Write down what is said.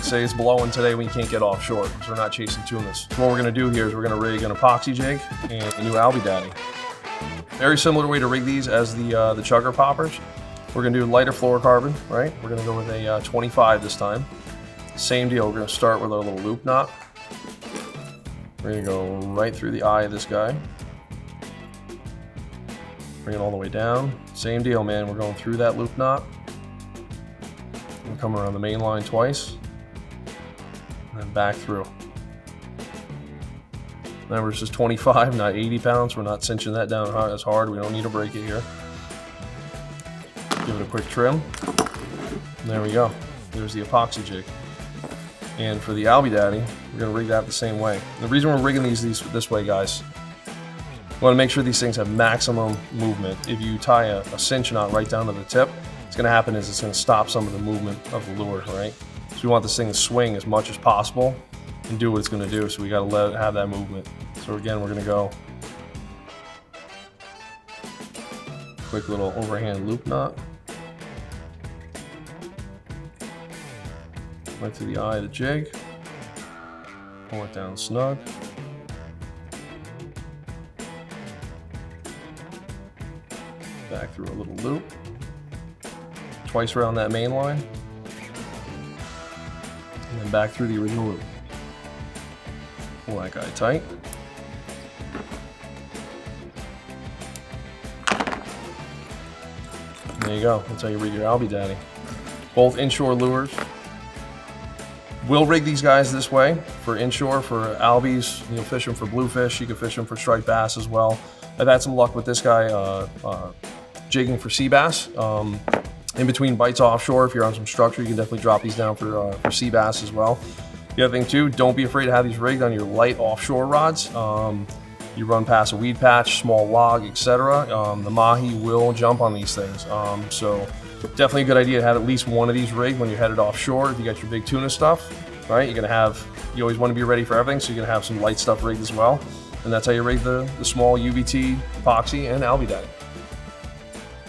say it's blowing today when you can't get offshore because we're not chasing tunas. So what we're gonna do here is we're gonna rig an epoxy jig and a new Albie Daddy. Very similar way to rig these as the chugger poppers. We're gonna do lighter fluorocarbon, right? We're gonna go with a 25 this time. Same deal, we're gonna start with our little loop knot. We're gonna go right through the eye of this guy. Bring it all the way down. Same deal, man, we're going through that loop knot. We're coming around the main line twice. And then back through. Remember, this is 25, not 80 pounds. We're not cinching that down as hard. We don't need to break it here. Give it a quick trim. And there we go. There's the epoxy jig. And for the Albie Daddy, we're going to rig that the same way. The reason we're rigging these this way, guys, we want to make sure these things have maximum movement. If you tie a cinch knot right down to the tip, what's going to happen is it's going to stop some of the movement of the lure, right? So we want this thing to swing as much as possible and do what it's going to do. So we got to let it have that movement. So again, we're going to go quick little overhand loop knot right to the eye of the jig. Pull it down snug. Back through a little loop. Twice around that main line. And then back through the original loop. Pull that guy tight. There you go. That's how you rig your Albie Daddy. Both inshore lures. We'll rig these guys this way for inshore, for Albies. You know, fish them for bluefish. You can fish them for striped bass as well. I've had some luck with this guy jigging for sea bass. In between bites offshore, if you're on some structure, you can definitely drop these down for sea bass as well. The other thing too, don't be afraid to have these rigged on your light offshore rods. You run past a weed patch, small log, etc. The mahi will jump on these things. So definitely a good idea to have at least one of these rigged when you're headed offshore. If you got your big tuna stuff, right? You always want to be ready for everything, so you're gonna have some light stuff rigged as well. And that's how you rig the small UVT, epoxy, and Albie Daddy.